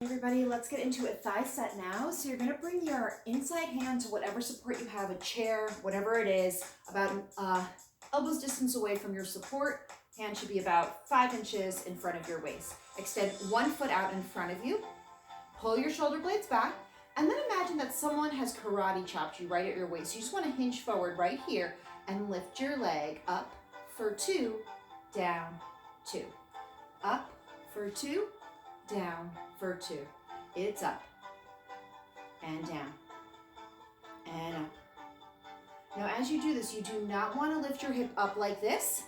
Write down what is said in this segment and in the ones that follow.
Everybody, let's get into a thigh set now. So you're going to bring your inside hand to whatever support you have, a chair, whatever it is, about elbows distance away from your support. Hand should be about 5 inches in front of your waist. Extend one foot out in front of you. Pull your shoulder blades back. And then imagine that someone has karate chopped you right at your waist. You just want to hinge forward right here and lift your leg up for 2, down, 2. Up for 2, down for 2. It's up and down and up. Now as you do this, you do not want to lift your hip up like this.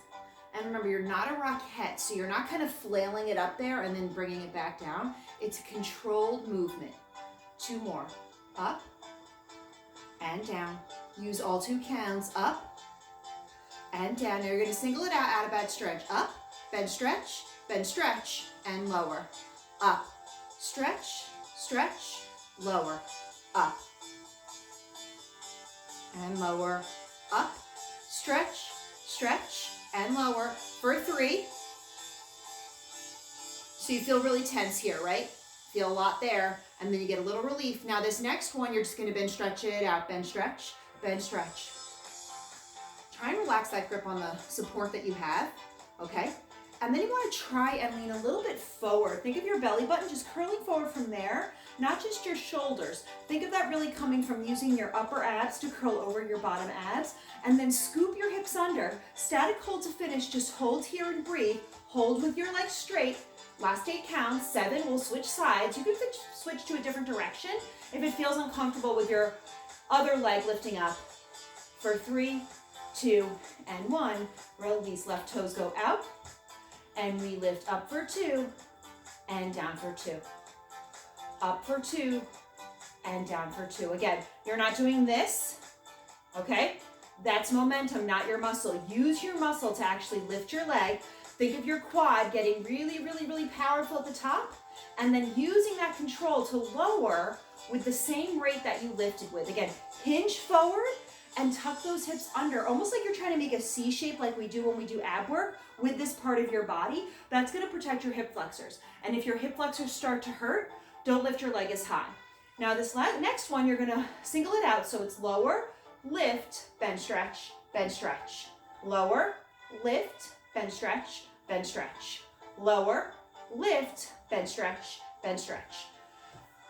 And remember, you're not a rockette, so you're not kind of flailing it up there and then bringing it back down. It's a controlled movement. 2 more. Up and down. Use all 2 counts. Up and down. Now you're going to single it out, add a bad stretch. Up, stretch, and lower. Up, stretch, lower, up, and lower, up, stretch, and lower for 3. So you feel really tense here, right? Feel a lot there, and then you get a little relief. Now this next one, you're just gonna bend, stretch it out, bend, stretch. Try and relax that grip on the support that you have, okay? And then you want to try and lean a little bit forward. Think of your belly button just curling forward from there, not just your shoulders. Think of that really coming from using your upper abs to curl over your bottom abs, and then scoop your hips under. Static hold to finish, just hold here and breathe. Hold with your legs straight. Last 8 counts, 7, we'll switch sides. You can switch to a different direction if it feels uncomfortable with your other leg lifting up. For 3, 2, and 1, release, left toes go out. And we lift up for 2 and down for 2. Up for 2 and down for 2. Again, you're not doing this, okay? That's momentum, not your muscle. Use your muscle to actually lift your leg. Think of your quad getting really powerful at the top, and then using that control to lower with the same rate that you lifted with. Again, hinge forward and tuck those hips under, almost like you're trying to make a C shape like we do when we do ab work with this part of your body. That's gonna protect your hip flexors. And if your hip flexors start to hurt, don't lift your leg as high. Now this next one, you're gonna single it out. So it's lower, lift, bend, stretch. Lower, lift, bend, stretch. Lower, lift, bend, stretch.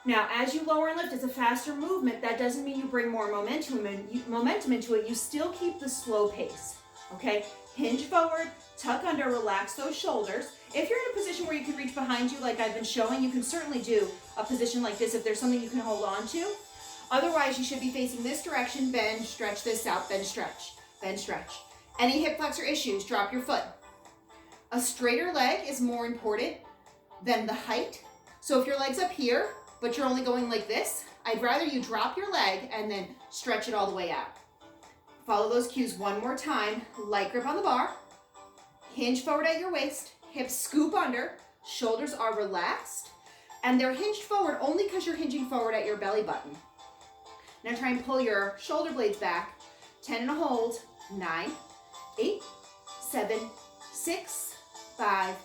Now, as you lower and lift, it's a faster movement. That doesn't mean you bring more momentum into it. You still keep the slow pace, okay? Hinge forward, tuck under, relax those shoulders. If you're in a position where you can reach behind you like I've been showing, you can certainly do a position like this if there's something you can hold on to. Otherwise, you should be facing this direction, bend, stretch this out, bend, stretch. Any hip flexor issues, drop your foot. A straighter leg is more important than the height. So if your leg's up here, but you're only going like this, I'd rather you drop your leg and then stretch it all the way out. Follow those cues one more time. Light grip on the bar. Hinge forward at your waist. Hips scoop under. Shoulders are relaxed. And they're hinged forward only because you're hinging forward at your belly button. Now try and pull your shoulder blades back. 10 and a hold. 9, 8, 7, 6, 5,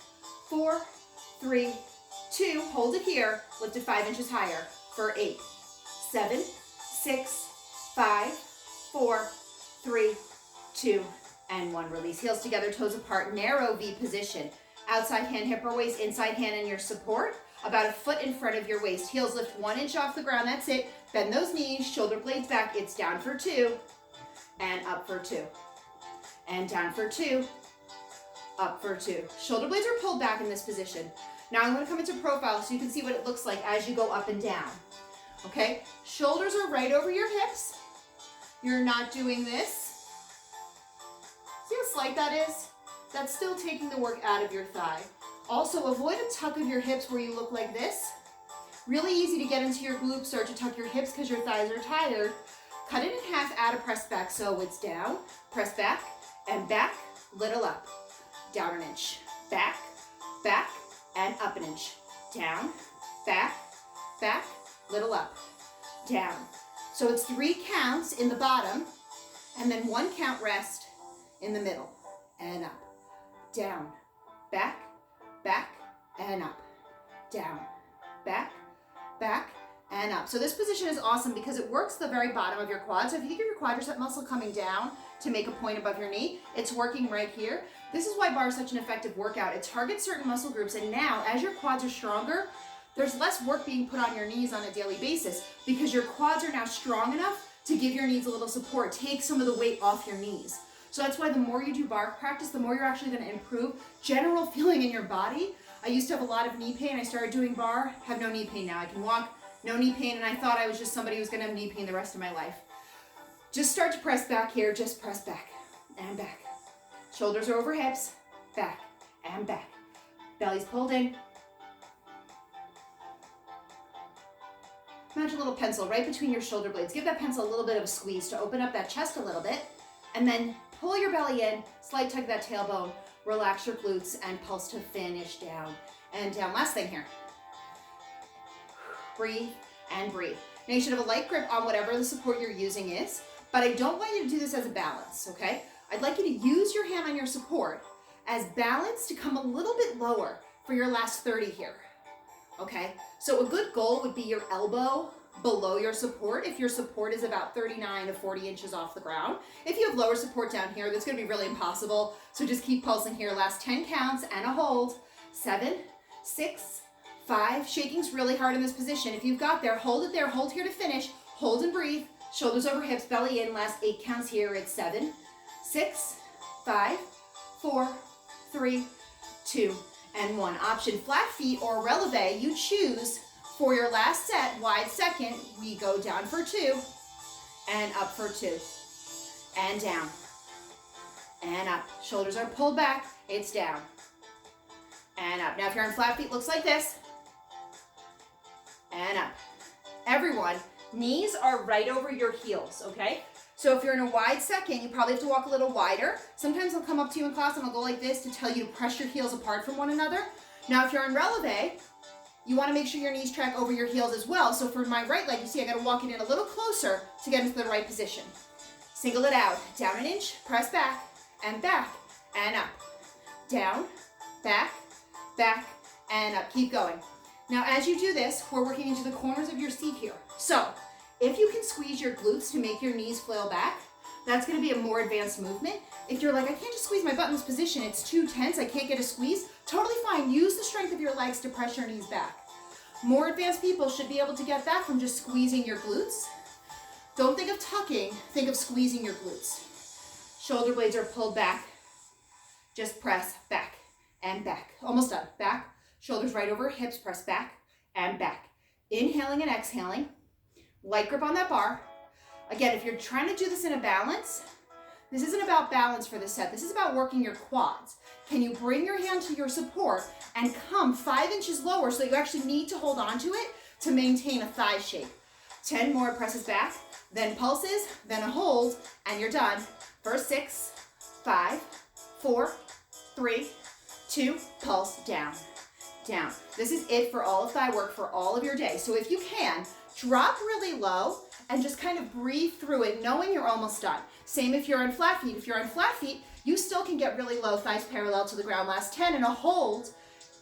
4, 3, 2, hold it here, lift it 5 inches higher for 8, 7, 6, 5, 4, 3, 2, and 1. Release, heels together, toes apart, narrow V position. Outside hand, hip or waist, inside hand in your support, about a foot in front of your waist. Heels lift 1 inch off the ground, that's it. Bend those knees, shoulder blades back, it's down for 2, and up for 2, and down for 2, up for 2. Shoulder blades are pulled back in this position. Now I'm going to come into profile so you can see what it looks like as you go up and down. Okay? Shoulders are right over your hips. You're not doing this. See how slight that is? That's still taking the work out of your thigh. Also, avoid a tuck of your hips where you look like this. Really easy to get into your glutes, start to tuck your hips because your thighs are tired. Cut it in half, add a press back so it's down, press back, and back, little up. Down an inch, back, and up an inch. Down, back, little up, down. So it's 3 counts in the bottom, and then 1 count rest in the middle, and up, down, back, and up, down, back, back, and up. So this position is awesome because it works the very bottom of your quad. So if you think of your quadricep muscle coming down to make a point above your knee, it's working right here. This is why barre is such an effective workout. It targets certain muscle groups, and now as your quads are stronger, there's less work being put on your knees on a daily basis because your quads are now strong enough to give your knees a little support, take some of the weight off your knees. So that's why the more you do barre practice, the more you're actually going to improve general feeling in your body. I used to have a lot of knee pain. I started doing barre, have no knee pain now. I can walk, no knee pain, and I thought I was just somebody who was going to have knee pain the rest of my life. Just start to press back here. Just press back and back. Shoulders are over hips, back and back. Belly's pulled in. Imagine a little pencil right between your shoulder blades. Give that pencil a little bit of a squeeze to open up that chest a little bit, and then pull your belly in, slight tug of that tailbone, relax your glutes, and pulse to finish down and down. Last thing here. Breathe and breathe. Now you should have a light grip on whatever the support you're using is, but I don't want you to do this as a balance, okay? I'd like you to use your hand on your support as balance to come a little bit lower for your last 30 here, okay? So a good goal would be your elbow below your support if your support is about 39 to 40 inches off the ground. If you have lower support down here, that's gonna be really impossible. So just keep pulsing here. Last 10 counts and a hold. 7, 6, 5. Shaking's really hard in this position. If you've got there, hold it there, hold here to finish. Hold and breathe. Shoulders over hips, belly in. Last 8 counts here. It's 7, 6, 5, 4, 3, 2, and 1. Option flat feet or releve, you choose. For your last set, wide second, we go down for 2 and up for 2 and down and up. Shoulders are pulled back, it's down and up. Now if you're on flat feet, looks like this and up. Everyone, knees are right over your heels, okay? So if you're in a wide second, you probably have to walk a little wider. Sometimes I'll come up to you in class and I'll go like this to tell you to press your heels apart from one another. Now if you're in releve, you want to make sure your knees track over your heels as well. So for my right leg, you see I got to walk it in a little closer to get into the right position. Single it out, down an inch, press back and up. Down, back, and up. Keep going. Now as you do this, we're working into the corners of your seat here. So if you can squeeze your glutes to make your knees flail back, that's going to be a more advanced movement. If you're like, I can't just squeeze my butt in this position, it's too tense, I can't get a squeeze, totally fine. Use the strength of your legs to press your knees back. More advanced people should be able to get that from just squeezing your glutes. Don't think of tucking, think of squeezing your glutes. Shoulder blades are pulled back. Just press back and back. Almost done. Back, shoulders right over hips, press back and back. Inhaling and exhaling. Light grip on that barre. Again, if you're trying to do this in a balance, this isn't about balance for this set. This is about working your quads. Can you bring your hand to your support and come 5 inches lower so you actually need to hold on to it to maintain a thigh shape? 10 more, presses back, then pulses, then a hold, and you're done. First 6, 5, 4, 3, 2, pulse, down, down. This is it for all of thigh work for all of your day. So if you can, drop really low and just kind of breathe through it, knowing you're almost done. Same if you're on flat feet. If you're on flat feet, you still can get really low, thighs parallel to the ground. Last 10 and a hold.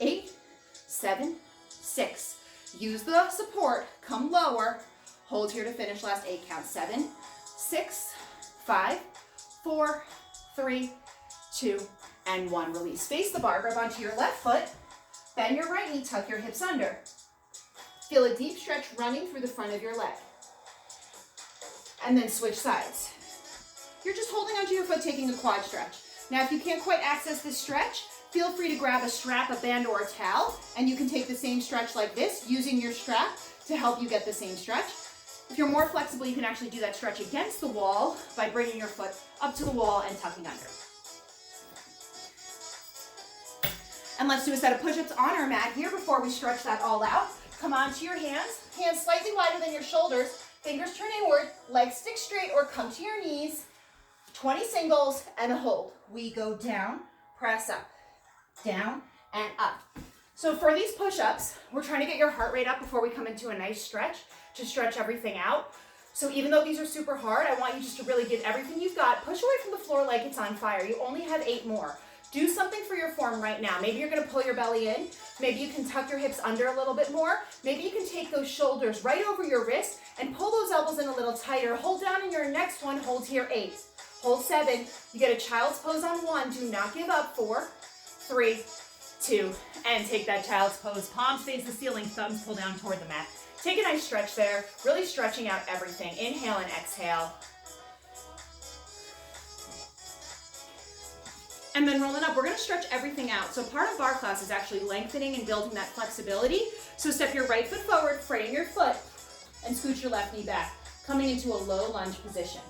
8, 7, 6. Use the support, come lower. Hold here to finish, last 8 counts. 7, 6, 5, 4, 3, 2, and 1. Release. Face the bar, grab onto your left foot. Bend your right knee, tuck your hips under. Feel a deep stretch running through the front of your leg. And then switch sides. You're just holding onto your foot, taking a quad stretch. Now, if you can't quite access this stretch, feel free to grab a strap, a band, or a towel, and you can take the same stretch like this, using your strap to help you get the same stretch. If you're more flexible, you can actually do that stretch against the wall by bringing your foot up to the wall and tucking under. And let's do a set of push-ups on our mat here before we stretch that all out. Come onto your hands slightly wider than your shoulders, fingers turn inward, legs stick straight or come to your knees. 20 singles and a hold. We go down, press up, down and up. So for these push-ups, we're trying to get your heart rate up before we come into a nice stretch to stretch everything out. So even though these are super hard, I want you just to really give everything you've got. Push away from the floor like it's on fire. You only have 8 more. Do something for your form right now. Maybe you're gonna pull your belly in. Maybe you can tuck your hips under a little bit more. Maybe you can take those shoulders right over your wrist and pull those elbows in a little tighter. Hold down in your next one, hold here 8. Hold 7. You get a child's pose on 1. Do not give up. 4, 3, 2, and take that child's pose. Palms face the ceiling, thumbs pull down toward the mat. Take a nice stretch there, really stretching out everything. Inhale and exhale. And then rolling up, we're gonna stretch everything out. So part of barre class is actually lengthening and building that flexibility. So step your right foot forward, frame your foot, and scoot your left knee back, coming into a low lunge position.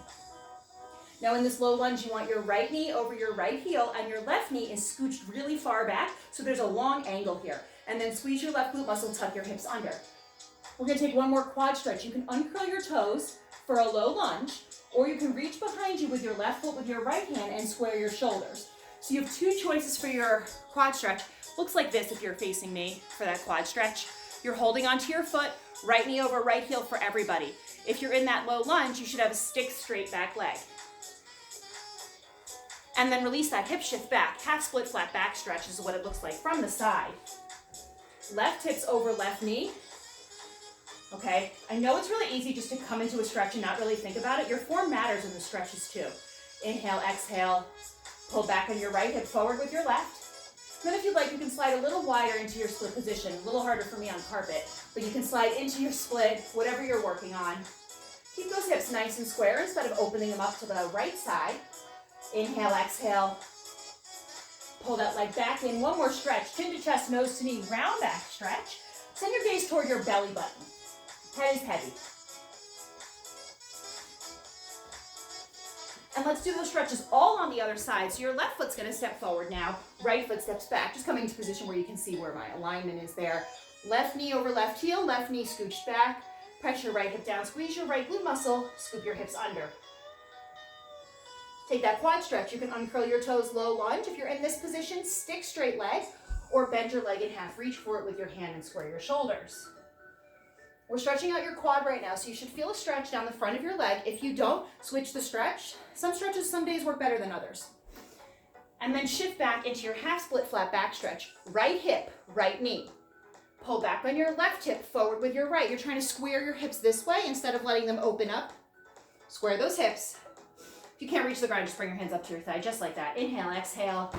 Now in this low lunge, you want your right knee over your right heel, and your left knee is scooched really far back, so there's a long angle here. And then squeeze your left glute muscle, tuck your hips under. We're gonna take one more quad stretch. You can uncurl your toes for a low lunge, or you can reach behind you with your left foot with your right hand and square your shoulders. So you have 2 choices for your quad stretch. Looks like this if you're facing me for that quad stretch. You're holding onto your foot, right knee over right heel for everybody. If you're in that low lunge, you should have a stick straight back leg. And then release that hip shift back. Half split flat back stretch is what it looks like from the side. Left hips over left knee. Okay, I know it's really easy just to come into a stretch and not really think about it. Your form matters in the stretches too. Inhale, exhale. Pull back on your right hip forward with your left. Then if you'd like, you can slide a little wider into your split position. A little harder for me on carpet, but you can slide into your split, whatever you're working on. Keep those hips nice and square instead of opening them up to the right side. Inhale, exhale. Pull that leg back in. One more stretch. Chin to chest, nose to knee, round back stretch. Send your gaze toward your belly button. Head is heavy. And let's do those stretches all on the other side. So your left foot's gonna step forward now. Right foot steps back, just coming into position where you can see where my alignment is there. Left knee over left heel, left knee scooched back. Press your right hip down, squeeze your right glute muscle, scoop your hips under. Take that quad stretch. You can uncurl your toes, low lunge. If you're in this position, stick straight leg, or bend your leg in half. Reach for it with your hand and square your shoulders. We're stretching out your quad right now, so you should feel a stretch down the front of your leg. If you don't, switch the stretch. Some stretches some days work better than others. And then shift back into your half split flat back stretch. Right hip, right knee. Pull back on your left hip, forward with your right. You're trying to square your hips this way instead of letting them open up. Square those hips. If you can't reach the ground, just bring your hands up to your thigh, just like that. Inhale, exhale.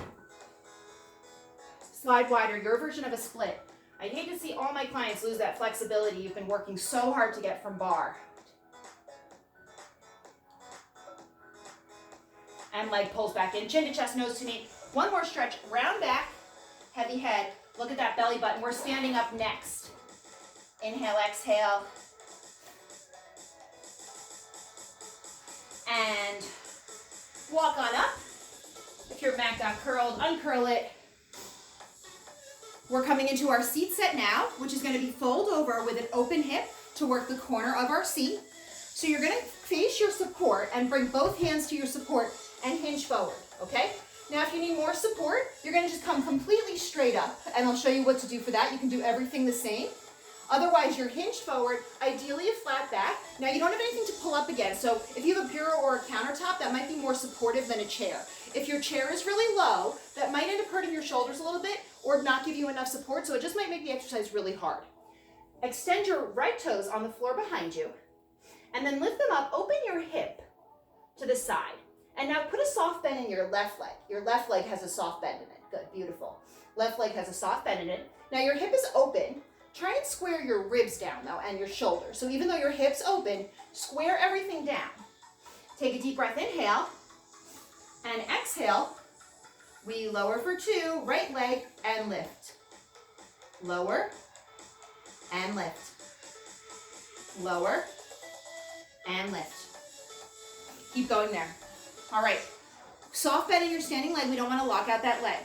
Slide wider, your version of a split. I hate to see all my clients lose that flexibility you've been working so hard to get from barre. And leg pulls back in, chin to chest, nose to knee. One more stretch, round back, heavy head. Look at that belly button. We're standing up next. Inhale, exhale. And walk on up. If your mat got curled, uncurl it. We're coming into our seat set now, which is going to be fold over with an open hip to work the corner of our seat. So you're going to face your support and bring both hands to your support and hinge forward, okay? Now if you need more support, you're going to just come completely straight up, and I'll show you what to do for that. You can do everything the same. Otherwise, you're hinged forward, ideally a flat back. Now you don't have anything to pull up against, so if you have a bureau or a countertop, that might be more supportive than a chair. If your chair is really low, that might end up hurting your shoulders a little bit or not give you enough support, so it just might make the exercise really hard. Extend your right toes on the floor behind you, and then lift them up, open your hip to the side. And now put a soft bend in your left leg. Your left leg has a soft bend in it. Good, beautiful. Left leg has a soft bend in it. Now your hip is open. Try and square your ribs down though, and your shoulders. So even though your hip's open, square everything down. Take a deep breath, inhale, and exhale. We lower for 2, right leg, and lift. Lower, and lift. Lower, and lift. Keep going there. All right, soft bend in your standing leg. We don't want to lock out that leg.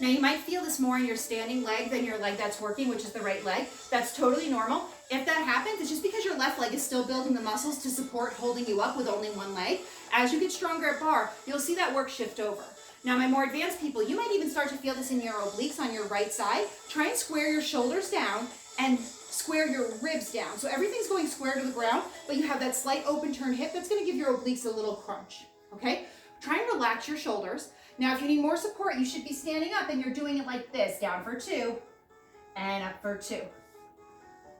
Now you might feel this more in your standing leg than your leg that's working, which is the right leg. That's totally normal. If that happens, it's just because your left leg is still building the muscles to support holding you up with only one leg. As you get stronger at barre, you'll see that work shift over. Now my more advanced people, you might even start to feel this in your obliques on your right side. Try and square your shoulders down and square your ribs down. So everything's going square to the ground, but you have that slight open turn hip that's gonna give your obliques a little crunch, okay? Try and relax your shoulders. Now, if you need more support, you should be standing up and you're doing it like this. Down for 2 and up for 2.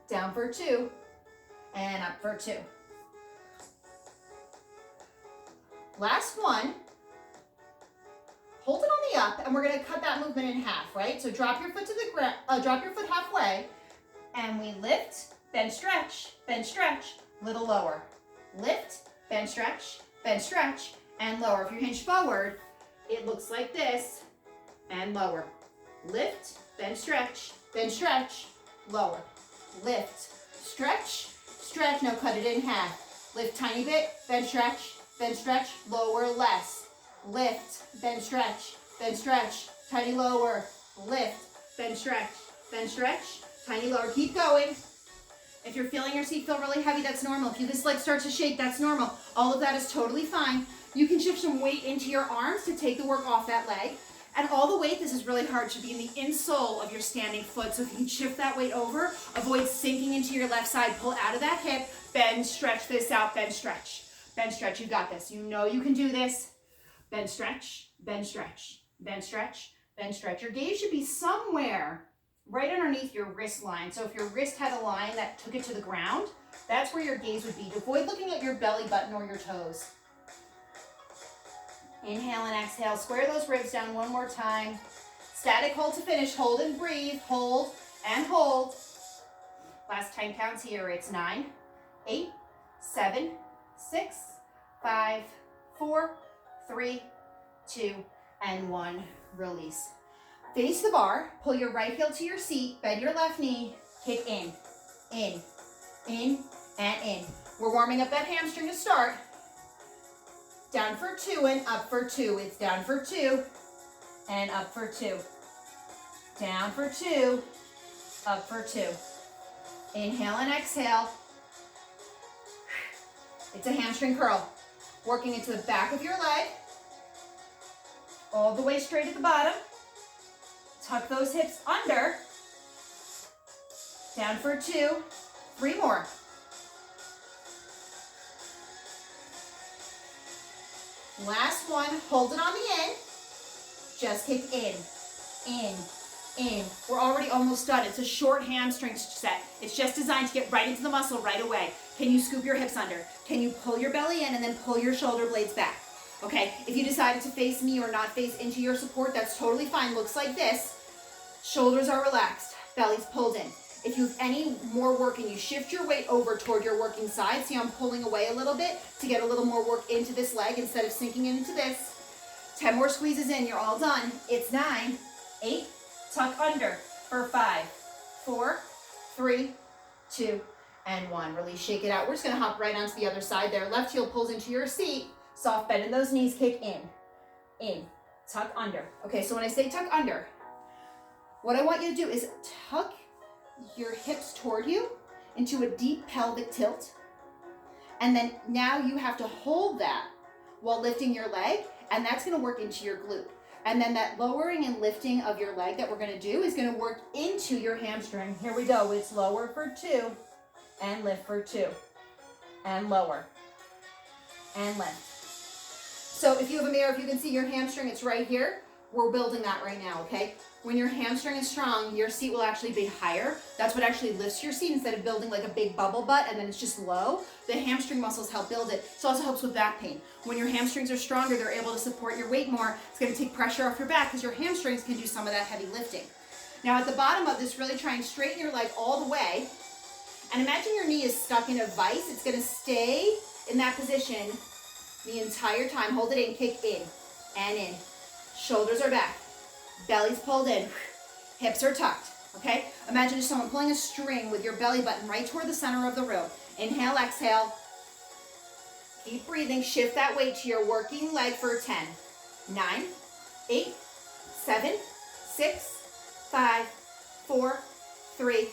Down for 2 and up for 2. Last one. Hold it on the up, and we're going to cut that movement in half, right? So drop your foot to the ground, drop your foot halfway, and we lift, bend, stretch, little lower. Lift, bend, stretch, and lower. If you hinge forward, it looks like this, and lower. Lift, bend, stretch, lower. Lift, stretch, now cut it in half. Lift tiny bit, bend, stretch, lower less. Lift, bend, stretch, tiny lower. Lift, bend, stretch, tiny lower. Keep going. If you're feeling your seat feel really heavy, that's normal. If this leg starts to shake, that's normal. All of that is totally fine. You can shift some weight into your arms to take the work off that leg. And all the weight, this is really hard, should be in the insole of your standing foot. So if you can shift that weight over, avoid sinking into your left side. Pull out of that hip, bend, stretch this out, bend, stretch. You got this. You know you can do this. Bend, stretch. Your gaze should be somewhere right underneath your wrist line. So if your wrist had a line that took it to the ground, that's where your gaze would be. Avoid looking at your belly button or your toes. Inhale and exhale. Square those ribs down one more time. Static hold to finish. Hold and breathe. Hold and hold. Last 10 counts here. It's 9, 8, 7, 6, 5, 4, 3, 2, and 1. Release. Face the bar. Pull your right heel to your seat. Bend your left knee. Kick in, and in. We're warming up that hamstring to start. Down for 2 and up for 2. It's down for 2 and up for 2. Down for 2, up for 2. Inhale and exhale. It's a hamstring curl. Working into the back of your leg. All the way straight at the bottom. Tuck those hips under. Down for 2. 3 more. Last one. Hold it on the in. Just kick in. We're already almost done. It's a short hamstring set. It's just designed to get right into the muscle right away. Can you scoop your hips under? Can you pull your belly in and then pull your shoulder blades back? Okay, if you decided to face me or not face into your support, that's totally fine. Looks like this. Shoulders are relaxed, belly's pulled in. If you have any more work and you shift your weight over toward your working side, see I'm pulling away a little bit to get a little more work into this leg instead of sinking into this. 10 more squeezes in, you're all done. It's 9, 8, tuck under for 5, 4, 3, 2, and 1. Release, shake it out. We're just gonna hop right onto the other side there. Left heel pulls into your seat. Soft bend in those knees, kick in, tuck under. Okay, so when I say tuck under, what I want you to do is tuck your hips toward you into a deep pelvic tilt. And then now you have to hold that while lifting your leg, and that's gonna work into your glute. And then that lowering and lifting of your leg that we're gonna do is gonna work into your hamstring. Here we go, it's lower for 2, and lift for 2, and lower, and lift. So if you have a mirror, if you can see your hamstring, it's right here. We're building that right now, okay? When your hamstring is strong, your seat will actually be higher. That's what actually lifts your seat instead of building like a big bubble butt and then it's just low. The hamstring muscles help build it. It also helps with back pain. When your hamstrings are stronger, they're able to support your weight more. It's gonna take pressure off your back because your hamstrings can do some of that heavy lifting. Now at the bottom of this, really try and straighten your leg all the way. And imagine your knee is stuck in a vise. It's gonna stay in that position the entire time. Hold it in, kick in and in. Shoulders are back, belly's pulled in, hips are tucked, okay? Imagine just someone pulling a string with your belly button right toward the center of the room. Inhale, exhale. Keep breathing, shift that weight to your working leg for 10, 9, 8, 7, 6, 5, 4, 3,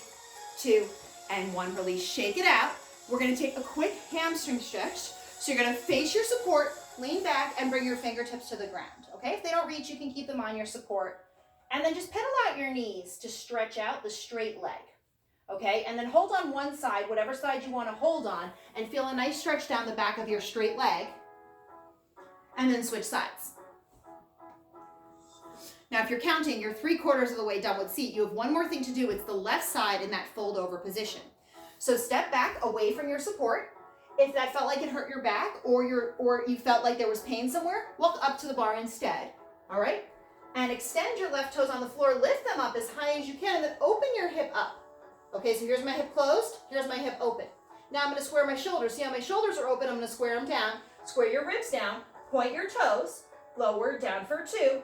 2, and 1. Release, shake it out. We're gonna take a quick hamstring stretch. So you're gonna face your support, lean back, and bring your fingertips to the ground, okay? If they don't reach, you can keep them on your support. And then just pedal out your knees to stretch out the straight leg, okay? And then hold on one side, whatever side you wanna hold on, and feel a nice stretch down the back of your straight leg, and then switch sides. Now, if you're counting, you're 3/4 of the way done with seat. You have one more thing to do. It's the left side in that fold over position. So step back away from your support. If that felt like it hurt your back or you felt like there was pain somewhere, walk up to the bar instead, all right? And extend your left toes on the floor, lift them up as high as you can, and then open your hip up. Okay, so here's my hip closed, here's my hip open. Now I'm gonna square my shoulders. See how my shoulders are open? I'm gonna square them down. Square your ribs down, point your toes, lower, down for 2,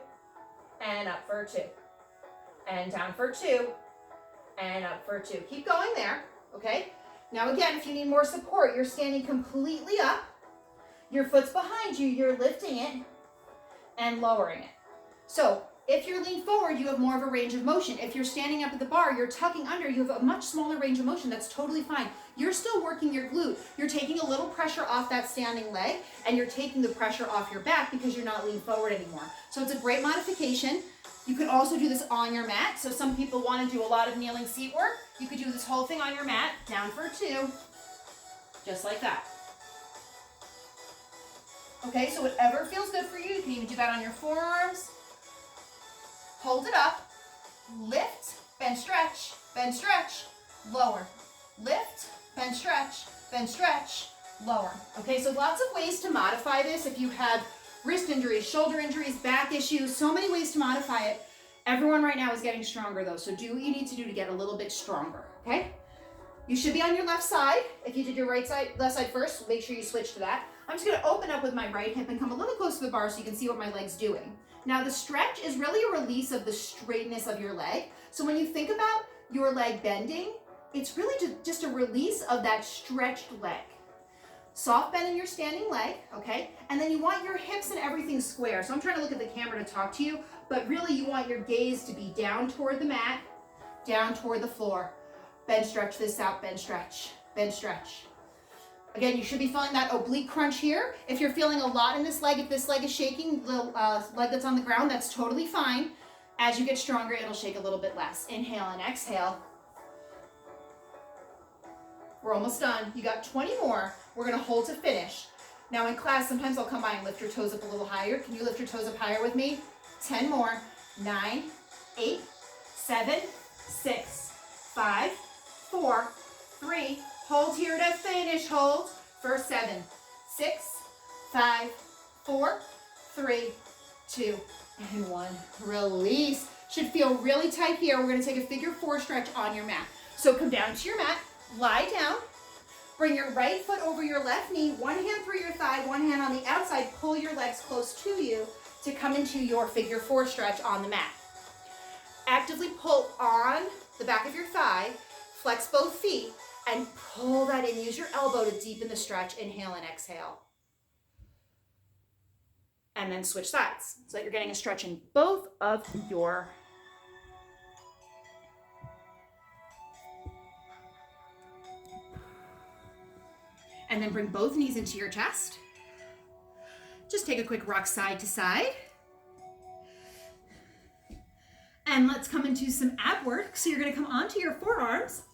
and up for 2. And down for 2, and up for 2. Keep going there, okay? Now again, if you need more support, you're standing completely up. Your foot's behind you, you're lifting it and lowering it. So if you're leaned forward, you have more of a range of motion. If you're standing up at the bar, you're tucking under, you have a much smaller range of motion. That's totally fine. You're still working your glute. You're taking a little pressure off that standing leg, and you're taking the pressure off your back because you're not leaned forward anymore. So it's a great modification. You could also do this on your mat. So some people want to do a lot of kneeling seat work. You could do this whole thing on your mat, down for 2, just like that. Okay, so whatever feels good for you, you can even do that on your forearms. Hold it up, lift, bend, stretch, lower. Lift, bend, stretch, lower. Okay, so lots of ways to modify this. If you have wrist injuries, shoulder injuries, back issues, so many ways to modify it. Everyone right now is getting stronger though, so do what you need to do to get a little bit stronger, okay? You should be on your left side. If you did your left side first, make sure you switch to that. I'm just gonna open up with my right hip and come a little close to the bar so you can see what my leg's doing. Now the stretch is really a release of the straightness of your leg. So when you think about your leg bending, it's really just a release of that stretched leg. Soft bend in your standing leg, okay? And then you want your hips and everything square. So I'm trying to look at the camera to talk to you, but really you want your gaze to be down toward the mat, down toward the floor. Bend, stretch this out, bend, stretch, bend, stretch. Again, you should be feeling that oblique crunch here. If you're feeling a lot in this leg, if this leg is shaking, the leg that's on the ground, that's totally fine. As you get stronger, it'll shake a little bit less. Inhale and exhale. We're almost done. You got 20 more. We're gonna hold to finish. Now in class, sometimes I'll come by and lift your toes up a little higher. Can you lift your toes up higher with me? 10 more. 9, 8, 7, 6, 5, 4, 3, hold here to finish, hold for 7, 6, 5, 4, 3, 2, and 1. Release. Should feel really tight here. We're gonna take a figure 4 stretch on your mat. So come down to your mat, lie down, bring your right foot over your left knee, one hand through your thigh, one hand on the outside, pull your legs close to you to come into your figure 4 stretch on the mat. Actively pull on the back of your thigh, flex both feet, and pull that in. Use your elbow to deepen the stretch. Inhale and exhale. And then switch sides so that you're getting a stretch in both of your and then bring both knees into your chest. Just take a quick rock side to side. And let's come into some ab work. So you're gonna come onto your forearms,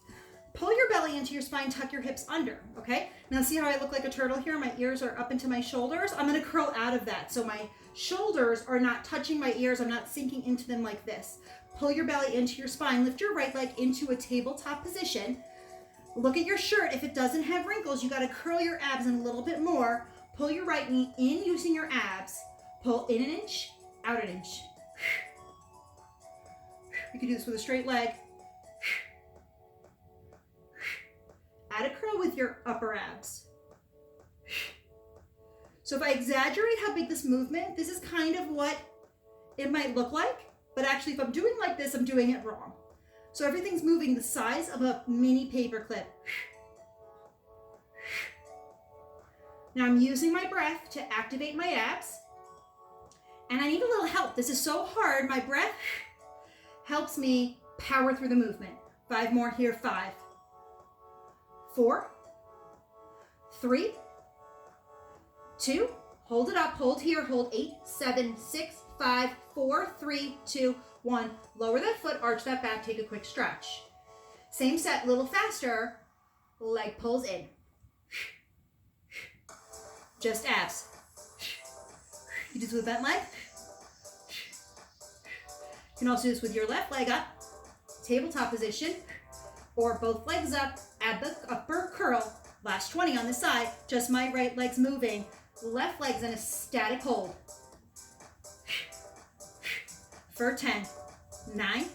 pull your belly into your spine, tuck your hips under, okay? Now see how I look like a turtle here? My ears are up into my shoulders. I'm gonna curl out of that. So my shoulders are not touching my ears. I'm not sinking into them like this. Pull your belly into your spine. Lift your right leg into a tabletop position. Look at your shirt. If it doesn't have wrinkles, you gotta curl your abs in a little bit more. Pull your right knee in using your abs. Pull in an inch, out an inch. You can do this with a straight leg. Add a curl with your upper abs. So if I exaggerate how big this movement, this is kind of what it might look like, but actually if I'm doing like this, I'm doing it wrong. So everything's moving the size of a mini paper clip. Now I'm using my breath to activate my abs, and I need a little help. This is so hard. My breath helps me power through the movement. 5 more here, 5, 4, 3, 2, hold it up, hold here, hold 8, 7, 6, 5, 4, 3, 2, 1. Lower that foot, arch that back, take a quick stretch. Same set, a little faster, leg pulls in. Just abs. You do this with that leg. You can also do this with your left leg up, tabletop position, or both legs up, add the upper curl. Last 20 on the side, just my right leg's moving. Left leg's in a static hold. For 10, 9,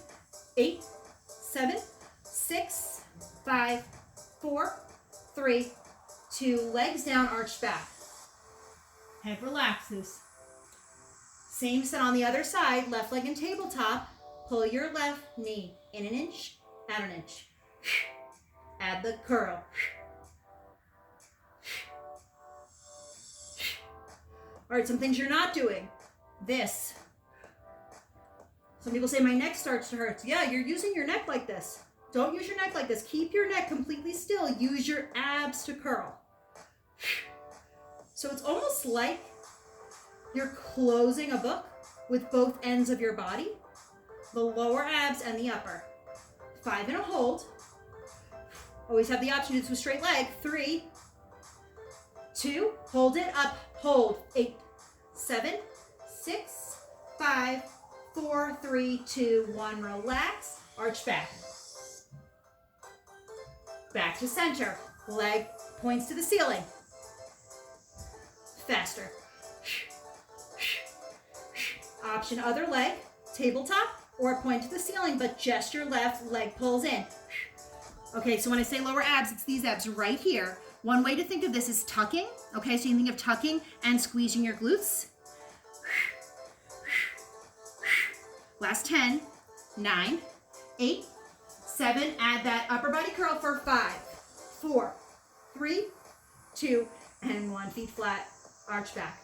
8, 7, 6, 5, 4, 3, 2, legs down, arch back. Head relaxes. Same set on the other side, left leg and tabletop. Pull your left knee in an inch, out an inch. Add the curl. All right, some things you're not doing. This. Some people say my neck starts to hurt. Yeah, you're using your neck like this. Don't use your neck like this. Keep your neck completely still. Use your abs to curl. So it's almost like you're closing a book with both ends of your body, the lower abs and the upper. 5 in a hold. Always have the option to do this with straight leg. 3, 2, hold it up, hold. 8, 7, 6, 5, 4, 3, 2, 1, relax, arch back. Back to center. Leg points to the ceiling. Faster. Option other leg, tabletop, or point to the ceiling, but just your left leg pulls in. Okay, so when I say lower abs, it's these abs right here. One way to think of this is tucking. Okay, so you can think of tucking and squeezing your glutes. Last 10, 9, 8, 7, add that upper body curl for 5, 4, 3, 2, and 1. Feet flat, arch back.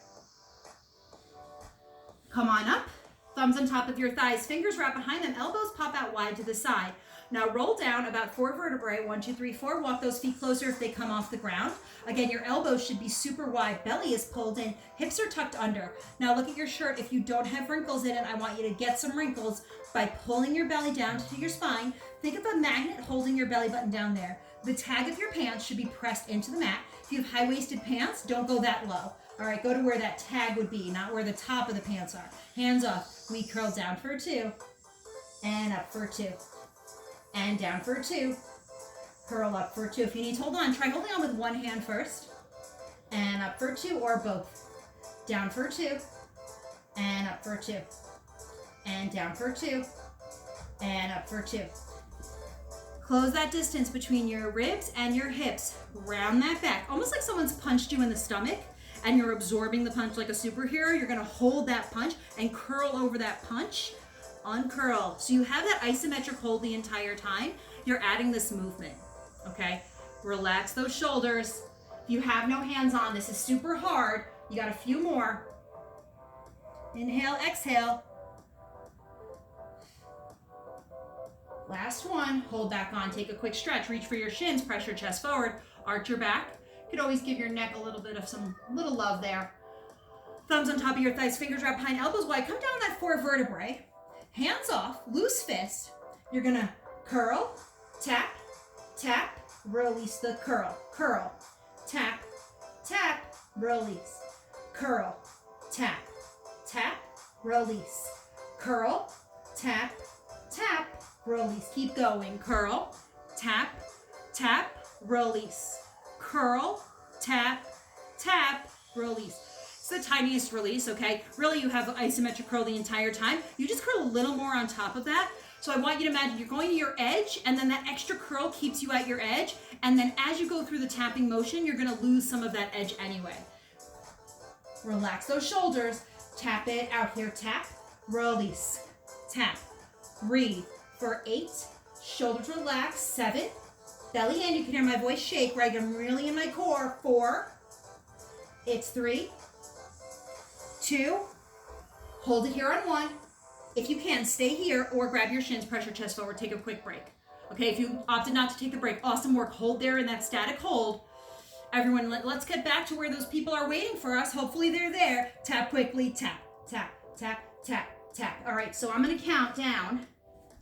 Come on up, thumbs on top of your thighs, fingers wrap behind them, elbows pop out wide to the side. Now roll down about 4 vertebrae, 1, 2, 3, 4. Walk those feet closer if they come off the ground. Again, your elbows should be super wide. Belly is pulled in. Hips are tucked under. Now look at your shirt. If you don't have wrinkles in it, I want you to get some wrinkles by pulling your belly down to your spine. Think of a magnet holding your belly button down there. The tag of your pants should be pressed into the mat. If you have high-waisted pants, don't go that low. All right, go to where that tag would be, not where the top of the pants are. Hands off. We curl down for 2 and up for 2. And down for 2. Curl up for 2. If you need to hold on, try holding on with one hand first. And up for 2 or both. Down for 2. And up for 2. And down for 2. And up for 2. Close that distance between your ribs and your hips. Round that back. Almost like someone's punched you in the stomach and you're absorbing the punch like a superhero. You're going to hold that punch and curl over that punch. Uncurl. So you have that isometric hold the entire time. You're adding this movement, okay? Relax those shoulders. If you have no hands on, this is super hard. You got a few more. Inhale, exhale. Last one. Hold back on. Take a quick stretch. Reach for your shins. Press your chest forward. Arch your back. You could always give your neck a little bit of some little love there. Thumbs on top of your thighs. Fingers wrapped behind, elbows wide. Come down that 4 vertebrae. Hands off, loose fist. You're gonna curl, tap, tap, release the curl. Curl, tap, tap, release. Curl, tap, tap, release. Curl, tap, tap, release. Keep going. Curl, tap, tap, release. Curl, tap, tap, release. It's the tiniest release, okay? Really, you have isometric curl the entire time. You just curl a little more on top of that. So I want you to imagine you're going to your edge, and then that extra curl keeps you at your edge. And then as you go through the tapping motion, you're gonna lose some of that edge anyway. Relax those shoulders. Tap it out here. Tap, release, tap. Breathe for 8. Shoulders relax. 7. Belly in. You can hear my voice shake, right? I'm really in my core. 4. It's 3. 2, hold it here on 1. If you can, stay here or grab your shins, press your chest forward, take a quick break. Okay, if you opted not to take the break, awesome work. Hold there in that static hold. Everyone, let's get back to where those people are waiting for us. Hopefully they're there. Tap quickly, tap, tap, tap, tap, tap. All right, so I'm gonna count down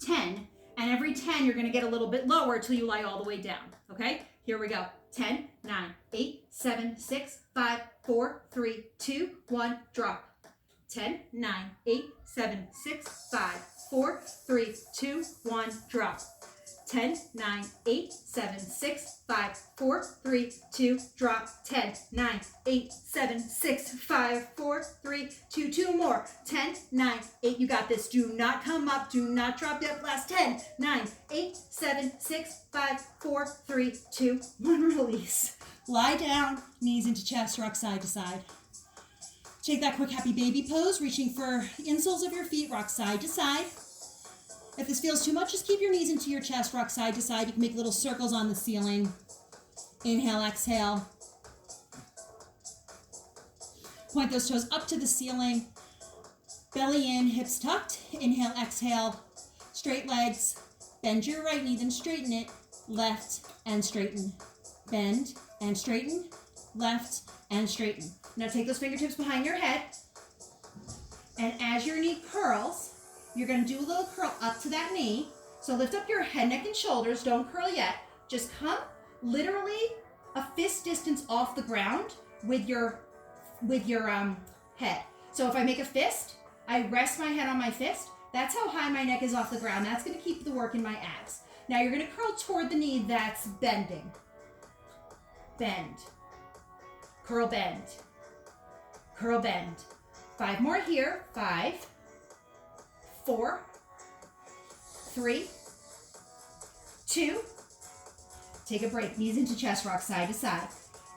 10, and every 10 you're gonna get a little bit lower till you lie all the way down, okay? Here we go. 10, 9, 8, 7, 6, 5, 4, 3, 2, 1, drop. 10, 9, 8, 7, 6, 5, 4, 3, 2, 1, drop. 10, 9, 8, 7, 6, 5, 4, 3, 2, drop. 10, 9, 8, 7, 6, 5, 4, 3, 2, 2 more. 10, 9, 8, you got this. Do not come up, do not drop yet. Last 10, 9, 8, 7, 6, 5, 4, 3, 2, 1, release. Lie down, knees into chest, rock side to side. Take that quick happy baby pose, reaching for insoles of your feet, rock side to side. If this feels too much, just keep your knees into your chest, rock side to side. You can make little circles on the ceiling. Inhale, exhale. Point those toes up to the ceiling. Belly in, hips tucked. Inhale, exhale. Straight legs. Bend your right knee, then straighten it. Left and straighten. Bend and straighten. Left and straighten. Now take those fingertips behind your head. And as your knee curls, you're going to do a little curl up to that knee. So lift up your head, neck, and shoulders. Don't curl yet. Just come literally a fist distance off the ground with your head. So if I make a fist, I rest my head on my fist. That's how high my neck is off the ground. That's going to keep the work in my abs. Now you're going to curl toward the knee that's bending. Bend. Curl, bend. Curl, bend. 5 more here. 5, 4, 3, 2. Take a break. Knees into chest, rock side to side.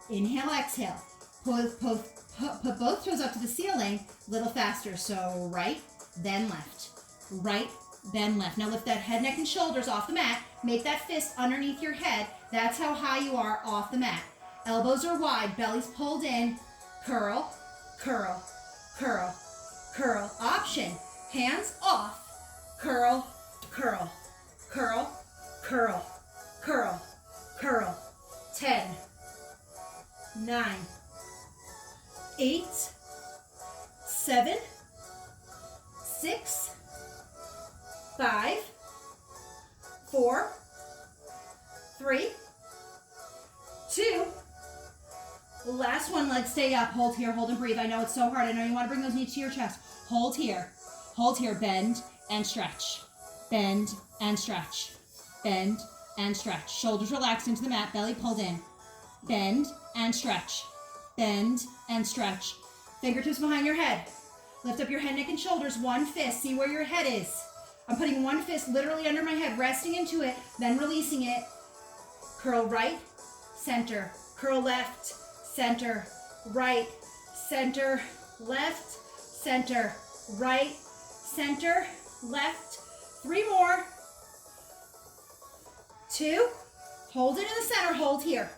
Inhale, exhale. Put both toes up to the ceiling a little faster. So right, then left. Right, then left. Now lift that head, neck, and shoulders off the mat. Make that fist underneath your head. That's how high you are off the mat. Elbows are wide, belly's pulled in. Curl, curl, curl, curl. Option, hands off. Curl, curl, curl, curl, curl, curl. 10, 9, 8, 7, 6, 5, 4, 3, 2. Last one, leg stay up. Hold here, hold and breathe. I know it's so hard. I know you want to bring those knees to your chest. Hold here, bend and stretch. Bend and stretch. Bend and stretch. Shoulders relaxed into the mat, belly pulled in. Bend and stretch. Bend and stretch. Fingertips behind your head. Lift up your head, neck, and shoulders. One fist. See where your head is. I'm putting one fist literally under my head, resting into it, then releasing it. Curl right, center. Curl left, center. Right, center. Left, center. Right, center. Left. 3 more. 2. Hold it in the center. Hold here.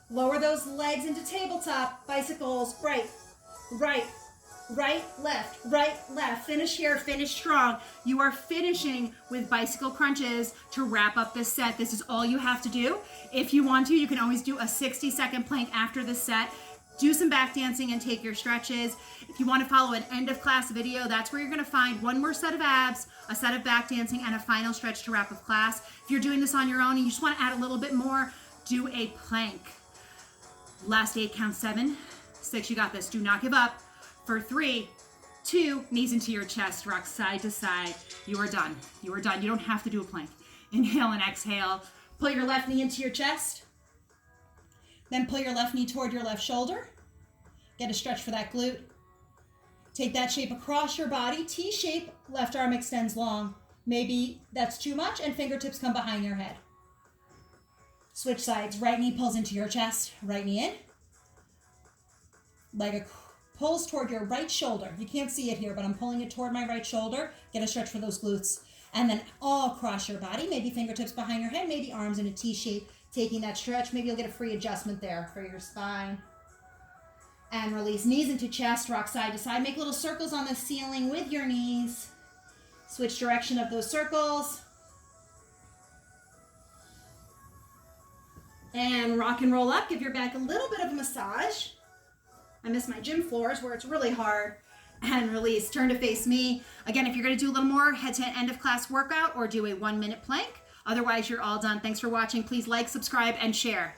Lower those legs into tabletop. Bicycles. Right, right, right, left. Finish here, finish strong. You are finishing with bicycle crunches to wrap up this set. This is all you have to do. If you want to, you can always do a 60-second plank after this set. Do some back dancing and take your stretches. If you want to follow an end of class video, that's where you're going to find one more set of abs, a set of back dancing, and a final stretch to wrap up class. If you're doing this on your own and you just want to add a little bit more, do a plank. Last 8 count. 7, 6, you got this. Do not give up. For 3, 2, knees into your chest, rock side to side. You are done. You are done. You don't have to do a plank. Inhale and exhale. Pull your left knee into your chest. Then pull your left knee toward your left shoulder. Get a stretch for that glute. Take that shape across your body. T shape, left arm extends long. Maybe that's too much and fingertips come behind your head. Switch sides. Right knee pulls into your chest. Right knee in. Leg pulls toward your right shoulder. You can't see it here, but I'm pulling it toward my right shoulder. Get a stretch for those glutes. And then all across your body, maybe fingertips behind your head, maybe arms in a T shape, taking that stretch. Maybe you'll get a free adjustment there for your spine. And release. Knees into chest, rock side to side. Make little circles on the ceiling with your knees. Switch direction of those circles. And rock and roll up. Give your back a little bit of a massage. I miss my gym floors where it's really hard. And release. Turn to face me. Again, if you're going to do a little more, head to end of class workout or do a 1-minute plank. Otherwise, you're all done. Thanks for watching. Please like, subscribe, and share.